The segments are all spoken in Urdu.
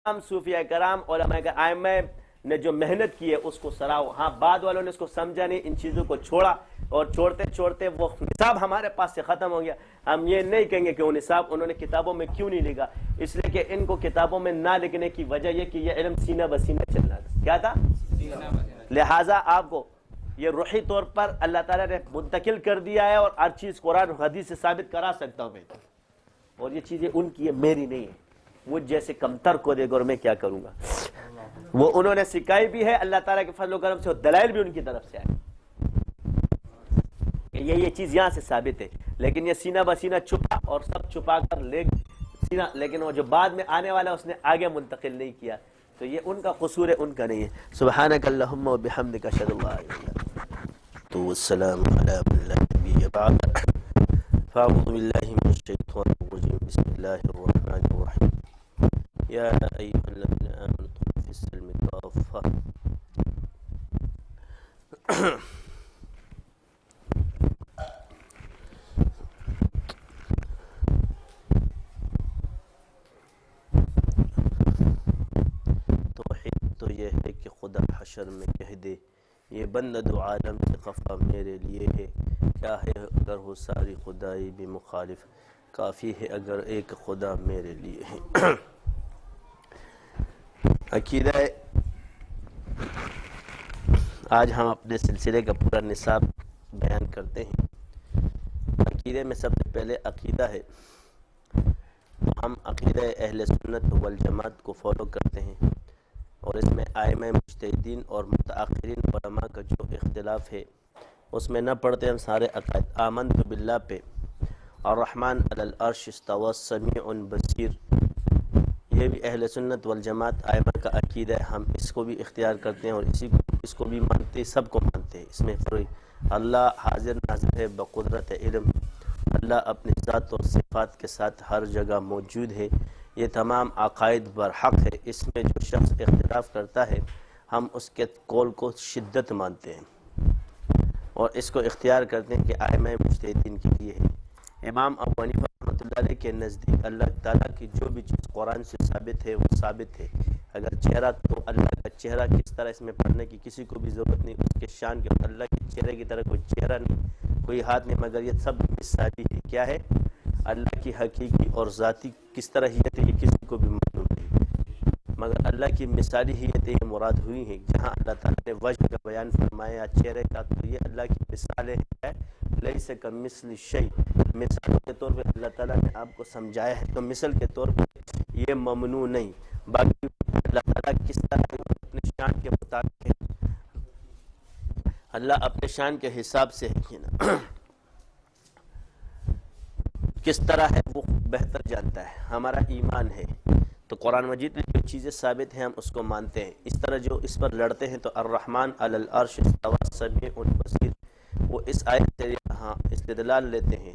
تمام صوفیہ کرام علماء ائمہ نے جو محنت کی ہے اس کو سراہو. ہاں بعد والوں نے اس کو سمجھا نہیں, ان چیزوں کو چھوڑا, اور چھوڑتے چھوڑتے وہ نصاب ہمارے پاس سے ختم ہو گیا. ہم یہ نہیں کہیں گے کہ وہ نصاب انہوں نے کتابوں میں کیوں نہیں لکھا, اس لیے کہ ان کو کتابوں میں نہ لکھنے کی وجہ یہ کہ یہ علم سینہ بسینہ چل رہا تھا. کیا تھا؟ لہٰذا آپ کو یہ روحی طور پر اللہ تعالیٰ نے منتقل کر دیا ہے, اور ہر چیز قرآن و حدیث سے ثابت کرا سکتا ہوں میں, اور یہ چیزیں ان کی ہے, میری نہیں ہے. مجھ جیسے کمتر کو دے گا اور میں کیا کروں گا. وہ انہوں نے سکھائی بھی ہے اللہ تعالیٰ کے فضل و کرم سے, اور دلائل بھی ان کی طرف سے آئے کہ یہ چیز یہاں سے ثابت ہے. لیکن یہ سینہ بسینہ چھپا اور سب چھپا کر لے سینہ, لیکن وہ جو بعد میں آنے والا اس نے آگے منتقل نہیں کیا, تو یہ ان کا قصور ہے, ان کا نہیں ہے. سبحانک اللہم و بحمدک اشہد ان لا الہ الا انت والسلام علی من لا نبی بعد. فاعوذ باللہ من الشیطان الرجیم. بسم اللہ الرحمن الرحیم. یا ایھا الذین آمنوا ادخلوا فی السلم کافہ. توحید تو یہ ہے کہ خدا حشر میں کہہ دے یہ بند دو عالم سے خفا میرے لیے ہے. کیا ہے اگر ہو ساری خدائی بھی مخالف, کافی ہے اگر ایک خدا میرے لیے ہے. عقیدہ آج ہم اپنے سلسلے کا پورا نصاب بیان کرتے ہیں. عقیدے میں سب سے پہلے عقیدہ ہے, ہم عقیدہ اہل سنت والجماعت کو فالو کرتے ہیں, اور اس میں ائمہ مجتہدین اور متأخرین علماء کا جو اختلاف ہے اس میں نہ پڑھتے ہم سارے عقائد. آمنت باللہ پہ الرحمن علی العرش استوى سمیع بصیر, یہ بھی اہل سنت والجماعت ائمہ کا عقیدہ ہے. ہم اس کو بھی اختیار کرتے ہیں اور اس کو بھی مانتے ہیں, سب کو مانتے ہیں. اس میں اللہ حاضر ناظر ہے بقدرت علم, اللہ اپنی ذات اور صفات کے ساتھ ہر جگہ موجود ہے. یہ تمام عقائد برحق ہے. اس میں جو شخص اختلاف کرتا ہے ہم اس کے قول کو شدت مانتے ہیں اور اس کو اختیار کرتے ہیں کہ ائمہ مجتہدین کے لیے ہے. امام ابو حنیفہ رحمۃ اللہ علیہ کے نزدیک اللہ تعالیٰ کی جو بھی چیز قرآن سے ثابت ہے وہ ثابت ہے. اگر چہرہ تو اللہ کا چہرہ کس طرح, اس میں پڑھنے کی کسی کو بھی ضرورت نہیں. اس کے شان کے اللہ کے چہرے کی طرح کوئی چہرہ نہیں, کوئی ہاتھ نہیں, مگر یہ سب مثالی ہے. کیا ہے؟ اللہ کی حقیقی اور ذاتی کس طرح ہی ہے یہ کسی کو بھی معلوم نہیں, مگر اللہ کی مثالی ہی یہ مراد ہوئی ہیں. جہاں اللہ تعالیٰ نے وجہ کا بیان فرمایا چہرے کا, تو یہ اللہ کی مثالیں ہے. لیس کمثلہ شیء, مثالوں کے طور پہ اللہ تعالیٰ نے آپ کو سمجھایا ہے, تو مثل کے طور پہ یہ ممنوع نہیں. باقی اللہ تعالیٰ کس طرح اپنے شان کے مطابق ہے, اللہ اپنے شان کے حساب سے ہے نا, کس طرح ہے وہ بہتر جانتا ہے. ہمارا ایمان ہے تو قرآن مجید میں جو چیزیں ثابت ہیں ہم اس کو مانتے ہیں. اس طرح جو اس پر لڑتے ہیں تو الرحمن علی العرش استوى سمیع بصیر, وہ اس آیت سے ہاں استدلال لیتے ہیں,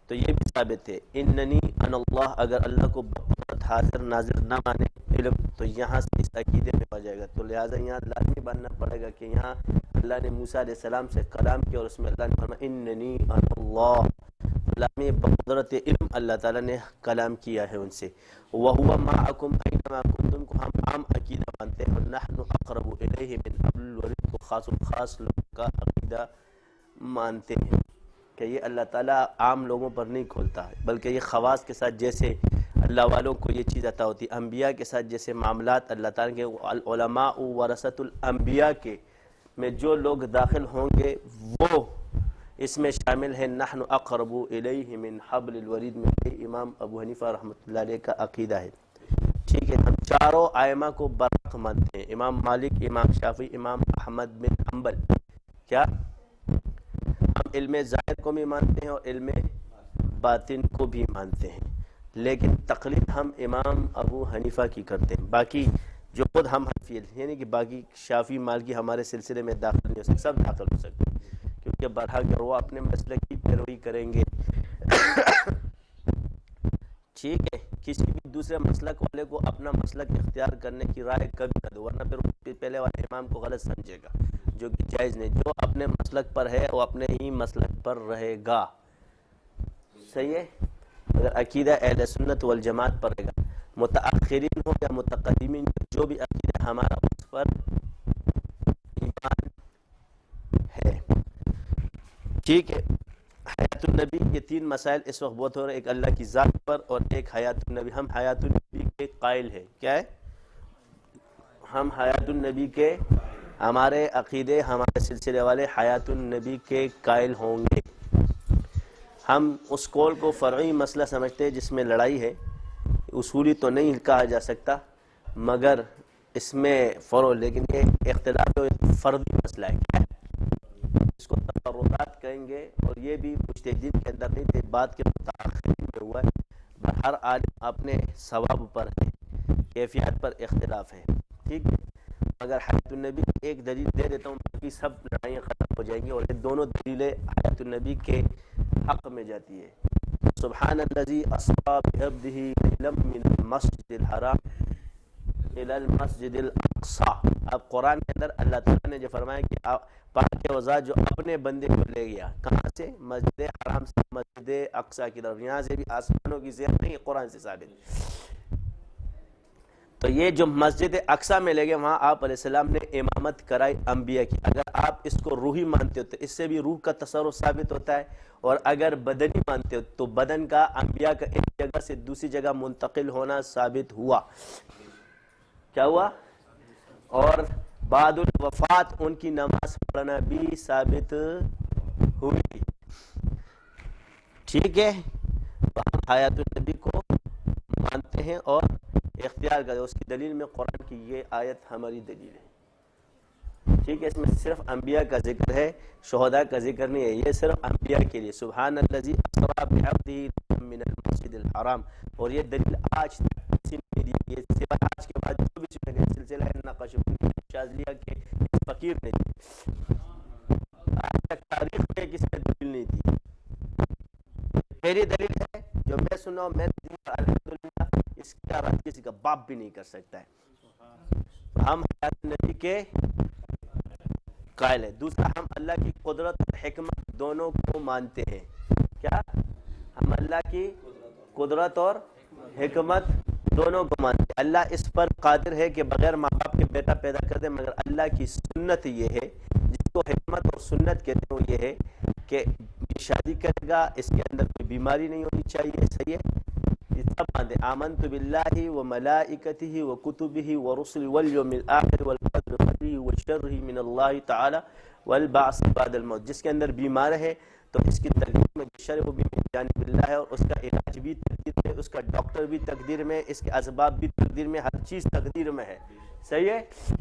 تو یہ بھی ثابت ہے. اننی انا اللہ, اگر اللہ کو بقدرت حاضر ناظر نہ مانے علم, تو یہاں سے اس عقیدے میں آ جائے گا. تو لہٰذا یہاں لازمی ماننا پڑے گا کہ یہاں اللہ نے موسیٰ علیہ السلام سے کلام کیا, اور اس میں اللہ نے فرمایا اننی انا اللہ, اللہ میں بقدرت علم اللہ تعالیٰ نے کلام کیا ہے ان سے. وَهُوَ مَعَكُمْ أَيْنَمَا كُنْتُمْ کو ہم عام عقیدہ مانتے ہیں, وَنَحْنُ أَقْرَبُ إِلَيْهِ مِنْ حَبْلِ الْوَرِيدِ کو خاص الخاص لوگوں کا عقیدہ مانتے ہیں کہ یہ اللہ تعالیٰ عام لوگوں پر نہیں کھولتا ہے, بلکہ یہ خواص کے ساتھ جیسے اللہ والوں کو یہ چیز عطا ہوتی ہے, انبیاء کے ساتھ جیسے معاملات اللہ تعالیٰ کے علماء ورثۃ الانبیاء کے میں جو لوگ داخل ہوں گے وہ اس میں شامل ہے. نحن اقرب الیہ من حبل الورید میں امام ابو حنیفہ رحمۃ اللہ علیہ کا عقیدہ ہے. ٹھیک ہے, ہم چاروں ائمہ کو برحق مانتے ہیں, امام مالک, امام شافعی, امام احمد بن حنبل. کیا ہم علم ظاہر کو بھی مانتے ہیں اور علم باطن کو بھی مانتے ہیں, لیکن تقلید ہم امام ابو حنیفہ کی کرتے ہیں. باقی جو خود ہم حنفی یعنی کہ باقی شافعی مالکی ہمارے سلسلے میں داخل نہیں ہو سکتے, سب داخل ہو سکتے ہیں کیونکہ برحق وہ اپنے مسلک کی پیروی کریں گے. ٹھیک ہے, کسی بھی دوسرے مسلک والے کو اپنا مسلک اختیار کرنے کی رائے کبھی نہ دو, ورنہ پھر پہلے والے امام کو غلط سمجھے گا, جو کہ جائز نہیں. جو اپنے مسلک پر ہے وہ اپنے ہی مسلک پر رہے گا. صحیح ہے, اگر عقیدہ اہل سنت والجماعت پر رہے گا. متأخرین ہو یا متقدمین، جو بھی عقیدہ ہمارا اس پر ایمان ہے. ٹھیک ہے. حیات النبی، یہ تین مسائل اس وقت بہت ہو رہے ہیں، ایک اللہ کی ذات پر اور ایک حیات النبی. ہم حیات النبی کے قائل ہیں. کیا ہے؟ ہم حیات النبی کے، ہمارے عقیدے، ہمارے سلسلے والے حیات النبی کے قائل ہوں گے. ہم اس قول کو فرعی مسئلہ سمجھتے ہیں جس میں لڑائی ہے، اصولی تو نہیں کہا جا سکتا مگر اس میں فروع، لیکن یہ اختلاف فردی مسئلہ ہے. کیا ہے؟ اس کو تفرعات کہیں گے، اور یہ بھی مجتہدین کے اندر نہیں تھے، بعد کے متأخرین میں ہوا ہے. ہر عالم اپنے ثواب پر ہے، کیفیات پر اختلاف ہے. ٹھیک ہے. اگر حیات النبی ایک دلیل دے دیتا ہوں، باقی سب لڑائیاں ختم ہو جائیں گی، اور یہ دونوں دلیلیں حیات النبی کے حق میں جاتی ہے. سبحان الذی اسریٰ بعبدہ لیلا من المسجد الحرام الی المسجد الاقصی. اب قرآن کے اندر اللہ تعالیٰ نے جو فرمایا کہ پاک و ذات جو اپنے بندے کو لے گیا، کہاں سے؟ مسجد حرام سے مسجد اقصی کی طرف. یہاں سے بھی آسمانوں کی زیادہ نہیں، قرآن سے ثابت. تو یہ جو مسجد اقصی میں لے گئے، وہاں آپ علیہ السلام نے امامت کرائی انبیاء کی. اگر آپ اس کو روحی مانتے ہو تو اس سے بھی روح کا تصرف ثابت ہوتا ہے، اور اگر بدنی مانتے ہو تو بدن کا، انبیاء کا ایک جگہ سے دوسری جگہ منتقل ہونا ثابت ہوا. کیا ہوا؟ اور بعد الوفات ان کی نماز پڑھنا بھی ثابت ہوئی. ٹھیک ہے. ہم حیات النبی کو مانتے ہیں اور اختیار کرتے. اس کی دلیل میں قرآن کی یہ آیت ہماری دلیل ہے. ٹھیک ہے. اس میں صرف انبیاء کا ذکر ہے، شہداء کا ذکر نہیں ہے. یہ صرف انبیاء کے لیے. سبحان الذی اسریٰ بعبدہ من المسجد الحرام. اور یہ دلیل آج تک کسی نے دی. یہ سوائے آج کے بعد جو بھی سلسلہ ہے نقش شاذلیہ کے اس فقیر نے دی. آج تک تاریخ میں کسی نے دلیل نہیں دی. پہلی دلیل ہے جو میں سنا ہوں، میں الحمدللہ اس کا رد کسی کا باپ بھی نہیں کر سکتا ہے. ہم حیات النبی کے قائل ہیں. دوسرا، ہم اللہ کی قدرت اور حکمت دونوں کو مانتے ہیں. کیا؟ ہم اللہ کی قدرت اور حکمت دونوں کو مانتے ہیں. اللہ اس پر قادر ہے کہ بغیر ماں باپ کے بیٹا پیدا کر دے، مگر اللہ کی سنت یہ ہے، جس کو حکمت اور سنت کہتے ہیں، وہ یہ ہے کہ شادی کرے گا، اس کے اندر کوئی بیماری نہیں ہونی چاہیے. صحیح ہے. یہ سب مانتے ہیں. آمنت باللہ وملائکتہ وکتبہ ورسلہ والیوم الآخر والقدر خیرہ وشرہ من اللہ تعالی والبعث بعد الموت. جس کے اندر بیمار ہے تو اس کی تقدیر میں شر وہ بھی من جانب اللہ ہے، اور اس کا علاج بھی تقدیر میں، اس کا ڈاکٹر بھی تقدیر میں، اس کے اسباب بھی تقدیر میں، ہر چیز تقدیر میں ہے. صحیح ہے.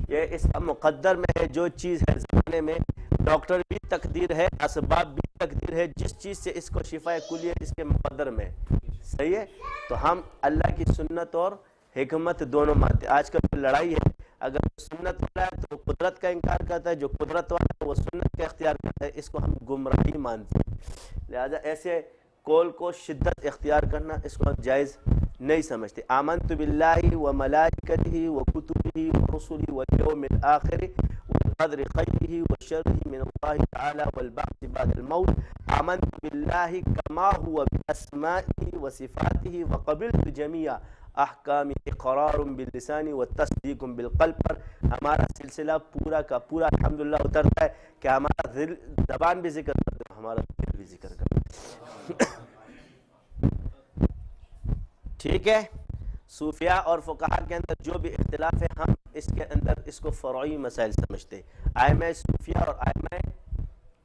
یہ اس کا مقدر میں ہے. جو چیز ہے زمانے میں، ڈاکٹر بھی تقدیر ہے، اسباب بھی تقدیر ہے. جس چیز سے اس کو شفا کلی ہے، اس کے مقدر میں. صحیح ہے. تو ہم اللہ کی سنت اور حکمت دونوں مانتے. آج کل لڑائی ہے، اگر سنت والا ہے تو قدرت کا انکار کرتا ہے، جو قدرت والا ہے وہ سنت کا اختیار کرتا ہے. اس کو ہم گمراہی مانتے ہیں. لہذا ایسے قول کو شدت اختیار کرنا اس کو ہم جائز نہیں سمجھتے. آمنت باللہ وملائکتہ وکتبہ ورسلہ والیوم الآخر والقدر خیرہ وشرہ من اللہ تعالی والبعث بعد الموت. آمنت باللہ کما هو باسمائہ وصفاتہ وقبلت جمیع احکام اقرار باللسان وتصدیق بالقلب پر ہمارا سلسلہ پورا کا پورا الحمدللہ اترتا ہے کہ ہمارا دل، زبان بھی ذکر کرتا ہے، ہمارا دل بھی ذکر کرتا ہے. ٹھیک ہے. صوفیاء اور فقہاء کے اندر جو بھی اختلاف ہے، ہم اس کے اندر اس کو فرعی مسائل سمجھتے ہیں. ائمہ صوفیاء اور ائمہ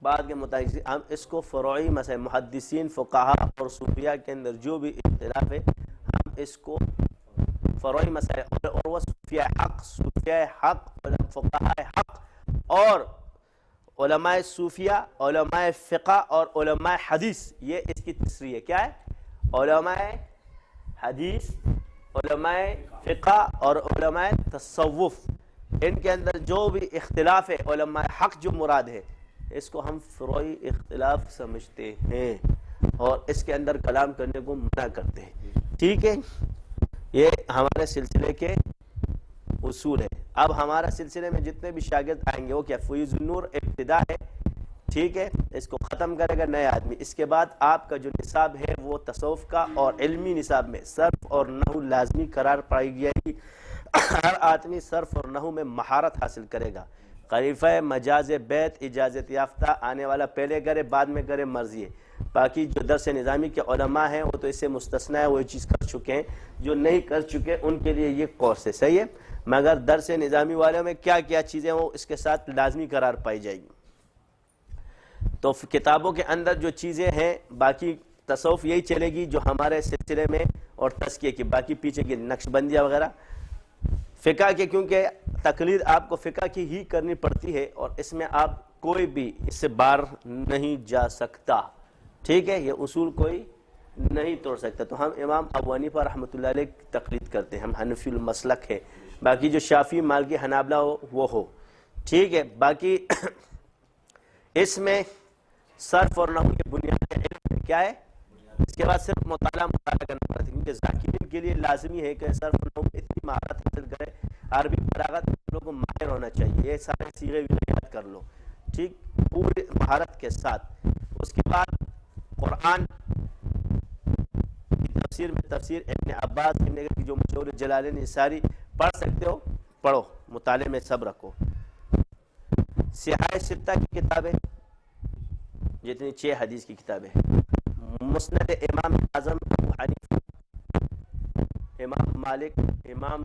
بعد کے متعلق ہم اس کو فرعی مسائل، محدثین، فقہاء اور صوفیاء کے اندر جو بھی اختلاف ہے، ہم اس کو فرعی مسائل، اور وہ صوفیاء حق، فقہاء حق، اور علماء صوفیاء، علماء فقہ اور علماء حدیث. یہ اس کی تصریح ہے. کیا ہے؟ علماء حدیث، علماء فقہ اور علماء تصوف. ان کے اندر جو بھی اختلاف ہے، علماء حق جو مراد ہے، اس کو ہم فروعی اختلاف سمجھتے ہیں اور اس کے اندر کلام کرنے کو منع کرتے ہیں. ٹھیک ہے. یہ ہمارے سلسلے کے اصول ہے. اب ہمارا سلسلے میں جتنے بھی شاگرد آئیں گے وہ کیا فیض النور ابتدا ہے، ٹھیک ہے، اس کو ختم کرے گا نئے آدمی۔ اس کے بعد آپ کا جو نصاب ہے وہ تصوف کا اور علمی نصاب میں صرف اور نحو لازمی قرار پائی جائے گی۔ ہر آدمی صرف اور نحو میں مہارت حاصل کرے گا۔ خلیفہ مجاز بیت اجازت یافتہ آنے والا پہلے کرے بعد میں کرے مرضی ہے۔ باقی جو درس نظامی کے علماء ہیں وہ تو اس سے مستثنا ہے، وہ یہ چیز کر چکے ہیں، جو نہیں کر چکے ان کے لیے یہ کورس ہے، صحیح ہے۔ مگر درس نظامی والوں میں کیا کیا چیزیں وہ اس کے ساتھ لازمی قرار پائی جائے گی۔ تو کتابوں کے اندر جو چیزیں ہیں، باقی تصوف یہی چلے گی جو ہمارے سلسلے میں، اور تزکیے کی باقی پیچھے کی نقش بندیاں وغیرہ، فقہ کے، کیونکہ تقلید آپ کو فقہ کی ہی کرنی پڑتی ہے اور اس میں آپ کوئی بھی اس سے باہر نہیں جا سکتا، ٹھیک ہے، یہ اصول کوئی نہیں توڑ سکتا۔ تو ہم امام ابو حنیفہ رحمۃ اللہ علیہ کی تقلید کرتے ہیں، ہم حنفی المسلک ہے، باقی جو شافعی مالکی حنابلہ ہو وہ ہو، ٹھیک ہے۔ باقی اس میں صرف اور نحو کے بنیادی علم کیا ہے، اس کے بعد صرف مطالعہ کرنا پڑتا ہے، کیونکہ ذاکرین کے لیے لازمی ہے کہ صرف اور نحو میں اتنی مہارت حاصل کرے، عربی بلاغت لوگوں کو ماہر ہونا چاہیے، یہ سارے صیغے بھی یاد کر لو، ٹھیک، پوری مہارت کے ساتھ۔ اس کے بعد قرآن کی تفسیر میں تفسیر ابن عباس کی جو مشہور جلالین، یہ ساری پڑھ سکتے ہو، پڑھو، مطالعے میں سب رکھو۔ صحاح ستہ کی کتابیں جتنی 6 حدیث کی کتابیں، مسند امام اعظم ابو حنیفہ، امام مالک، امام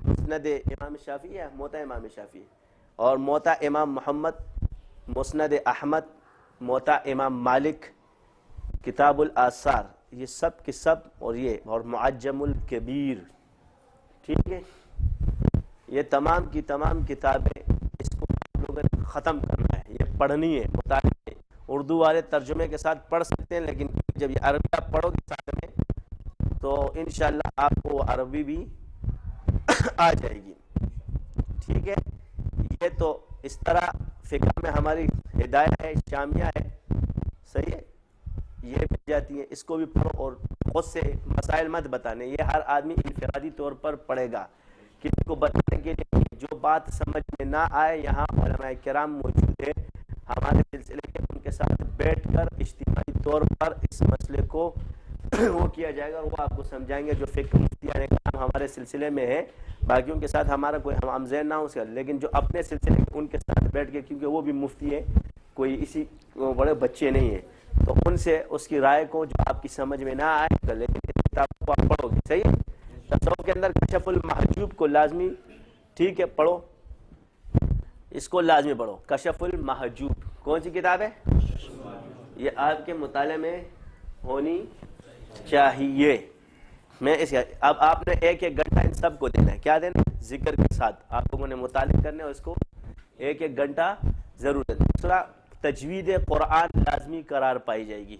مسند امام شافعی ہے، موطا امام شافعی، اور موطا امام محمد، مسند احمد، موطا امام مالک، کتاب الآثار، یہ سب کے سب، اور یہ اور معجم الکبیر، ٹھیک ہے، یہ تمام کی تمام کتابیں اس کو لوگوں نے ختم کرنا ہے، یہ پڑھنی ہے، مطالعہ ہے۔ اردو والے ترجمے کے ساتھ پڑھ سکتے ہیں، لیکن جب یہ عربی آپ پڑھو گے ساتھ میں تو انشاءاللہ آپ کو عربی بھی آ جائے گی، ٹھیک ہے۔ یہ تو اس طرح فقہ میں ہماری ہدایت ہے، شامیہ ہے، صحیح ہے، یہ بھی جاتی ہے، اس کو بھی پڑھو، اور خود سے مسائل مت بتانے، یہ ہر آدمی انفرادی طور پر پڑھے گا، کسی کو بتانے کے لیے جو بات سمجھ میں نہ آئے، یہاں علماء کرام موجود ہے ہمارے سلسلے کے، ان کے ساتھ بیٹھ کر اجتماعی طور پر اس مسئلے کو وہ کیا جائے گا، وہ آپ کو سمجھائیں گے، جو فقہ مفتیان کرام ہمارے سلسلے میں ہے، باقیوں کے ساتھ ہمارا کوئی ہم ذہن نہ ہو سکتا، لیکن جو اپنے سلسلے کے ان کے ساتھ بیٹھ کے، کیونکہ وہ بھی مفتی ہے، کوئی اسی بڑے بچے نہیں ہیں، تو ان سے اس کی رائے کو جو آپ کی سمجھ میں نہ آئے، لیکن اس کتاب کو آپ پڑھو گے، صحیح ہے۔ تصوف کے اندر کشف المحجوب کو لازمی، ٹھیک ہے، پڑھو، اس کو لازمی پڑھو، کشف المحجوب کون سی کتاب ہے؟ یہ آپ کے مطالعے میں ہونی چاہیے۔ میں اس اب آپ نے 1 گھنٹہ ان سب کو دینا ہے، کیا دینا ہے؟ ذکر کے ساتھ آپ لوگوں نے مطالعہ کرنے، اور اس کو 1 گھنٹہ ضرور دینا۔ دوسرا، تجوید قرآن لازمی قرار پائی جائے گی،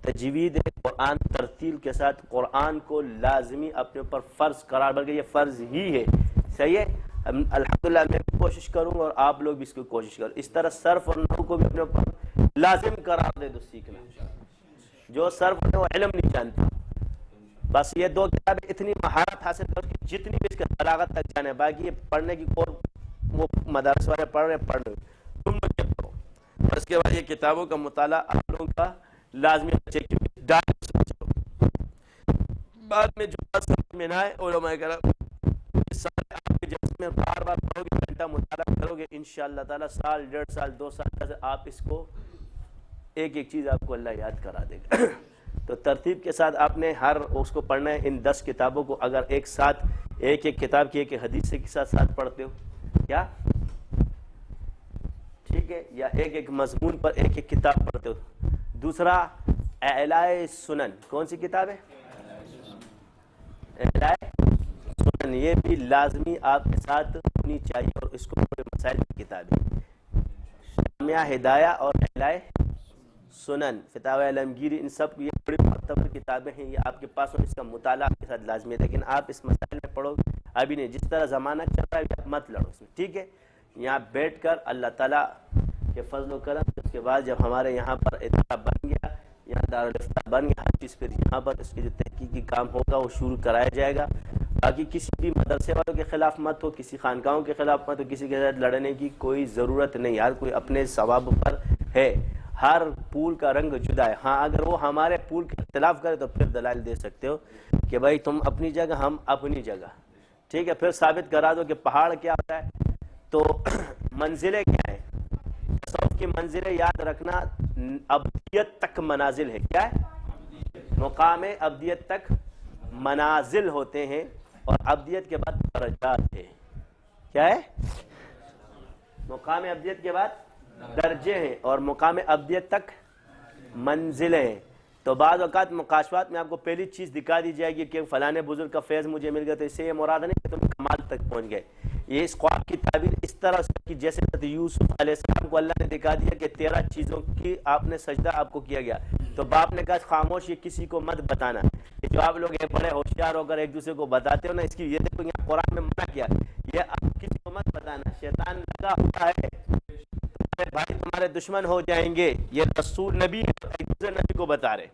تجوید قرآن، ترتیل کے ساتھ قرآن کو لازمی اپنے اوپر فرض قرار، بلکہ یہ فرض ہی ہے، صحیح ہے۔ الحمدللہ میں بھی کوشش کروں گا اور آپ لوگ بھی اس کو کوشش کرو، اس طرح صرف اور نحو کو بھی اپنے اوپر لازم قرار دے دو سیکھنا۔ جو صرف ہے وہ علم نہیں جانتا، بس یہ 2 کتابیں اتنی مہارت حاصل کرو کہ جتنی بھی اس کے بلاغت تک جانے، باقی یہ پڑھنے کی اور وہ مدارس والے پڑھ رہے تم لوگ یہ پڑھو، اور اس کے بعد یہ کتابوں کا مطالعہ آپ لوگوں کا لازمی بچے کی بعد میں جو بات سمجھ میں نہ آئے، علماء کرام سارے آپ کے جلسے میں بار بار پڑھو گے، گھنٹہ مطالعہ کرو گے، انشاءاللہ تعالی سال 1.5 سال 2 سال آپ اس کو ایک چیز آپ کو اللہ یاد کرا دے گا۔ تو ترتیب کے ساتھ آپ نے ہر اس کو پڑھنا ہے۔ ان 10 کتابوں کو اگر ایک ساتھ ایک کتاب کی ایک حدیث کے ساتھ پڑھتے ہو، کیا ٹھیک ہے، یا ایک مضمون پر ایک کتاب پڑھتے ہو۔ دوسرا، اعلائے سنن، کون سی کتاب ہے؟ اعلائے سنن، یہ بھی لازمی آپ کے ساتھ ہونی چاہیے، اور اس کو پورے مسائل کی کتاب ہے، جامعہ ہدایہ اور اعلائے سنن، فتاوی علمگیری، ان سب یہ بڑی معتبر کتابیں ہیں، یہ آپ کے پاس، اور اس کا مطالعہ آپ کے ساتھ لازمی ہے، لیکن آپ اس مسائل میں پڑھو ابھی نہیں، جس طرح زمانہ چل رہا ہے آپ مت لڑو اس میں، ٹھیک ہے۔ یہاں بیٹھ کر اللہ تعالیٰ کے فضل و کرم، اس کے بعد جب ہمارے یہاں پر ادارہ بن گیا، یہاں دارالفتہ بن گیا، ہر چیز پھر یہاں پر اس کے جو تحقیقی کام ہوگا وہ شروع کرایا جائے گا۔ باقی کسی بھی مدرسے والوں کے خلاف مت ہو، کسی خانقاہوں کے خلاف مت ہو، کسی کے ساتھ لڑنے کی کوئی ضرورت نہیں، ہر کوئی اپنے ثواب پر ہے. ہر پھول کا رنگ جدا ہے. ہاں اگر وہ ہمارے پھول کے اختلاف کرے تو پھر دلائل دے سکتے ہو کہ بھائی تم اپنی جگہ ہم اپنی جگہ. ٹھیک ہے, پھر ثابت کرا دو کہ پہاڑ کیا ہوتا ہے, تو منزلیں کیا ہیں. تصوف کی منزلیں یاد رکھنا ابدیت تک منازل ہے. کیا ہے؟ مقام ابدیت تک منازل ہوتے ہیں, اور ابدیت کے بعد درجات ہیں. کیا ہے؟ مقام ابدیت کے بعد درجے ہیں, اور مقام ابدیت تک منزلیں ہیں. تو بعض اوقات مکاشفات میں آپ کو پہلی چیز دکھا دی جائے گی کہ فلانے بزرگ کا فیض مجھے مل گیا, تو اس سے یہ مراد نہیں کہ تم کمال تک پہنچ گئے. یہ اس خواب کی تعبیر اس طرح سے کہ جیسے یوسف علیہ السلام کو اللہ نے دکھا دیا کہ 13 چیزوں کی آپ نے سجدہ آپ کو کیا گیا, تو باپ نے کہا خاموش, یہ کسی کو مت بتانا. یہ جو آپ لوگ بڑے ہوشیار ہو کر ایک دوسرے کو بتاتے ہو نا, اس کی یہ دیکھو یہاں قرآن میں منع کیا, یہ آپ کسی کو مت بتانا, شیطان لگا ہوا ہے, تمہارے بھائی تمہارے دشمن ہو جائیں گے. یہ رسول نبی ایک دوسرے نبی کو بتا رہے.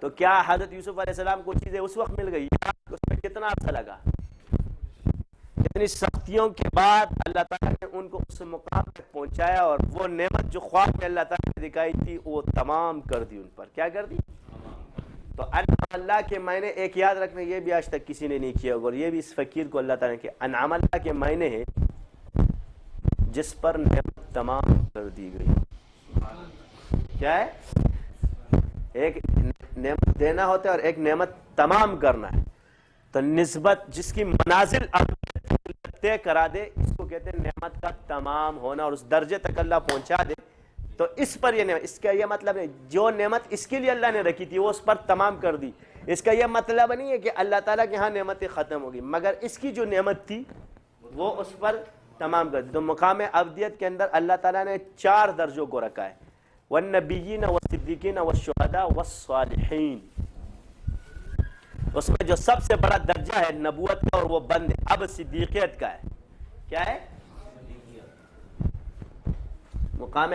تو کیا حضرت یوسف علیہ السلام کو چیزیں اس وقت مل گئی, اس میں کتنا عرصہ لگا, اتنی سختیوں کے بعد اللہ تعالیٰ نے ان کو اس مقام تک پہنچایا, اور وہ نعمت جو خواب میں اللہ تعالیٰ نے دکھائی تھی وہ تمام کر دی ان پر. کیا کر دی؟ تو انعام اللہ کے معنی ایک یاد رکھنا, یہ بھی آج تک کسی نے نہیں کیا ہوگا, اور یہ بھی اس فقیر کو اللہ تعالیٰ نے کیا. انعام اللہ کے معنی ہے جس پر نعمت تمام کر دی گئی. کیا ہے؟ ایک نعمت دینا ہوتا ہے اور ایک نعمت تمام کرنا ہے. تو نسبت جس کی منازل طے کرا دے, اس کو کہتے ہیں نعمت کا تمام ہونا, اور اس درجے تک اللہ پہنچا دے. تو اس پر یہ نعمت, اس کا یہ مطلب ہے جو نعمت اس کے لیے اللہ نے رکھی تھی وہ اس پر تمام کر دی. اس کا یہ مطلب نہیں ہے کہ اللہ تعالیٰ کے ہاں نعمتیں ختم ہوگی, مگر اس کی جو نعمت تھی وہ اس پر تمام کر دی. تو مقام ابدیت کے اندر اللہ تعالیٰ نے 4 درجوں کو رکھا ہے, والنبیین والصدیقین والشہداء والصالحین. اس میں جو سب سے بڑا درجہ ہے نبوت کا, اور وہ بند ہے, اب صدیقیت کا ہے. کیا ہے؟ مقام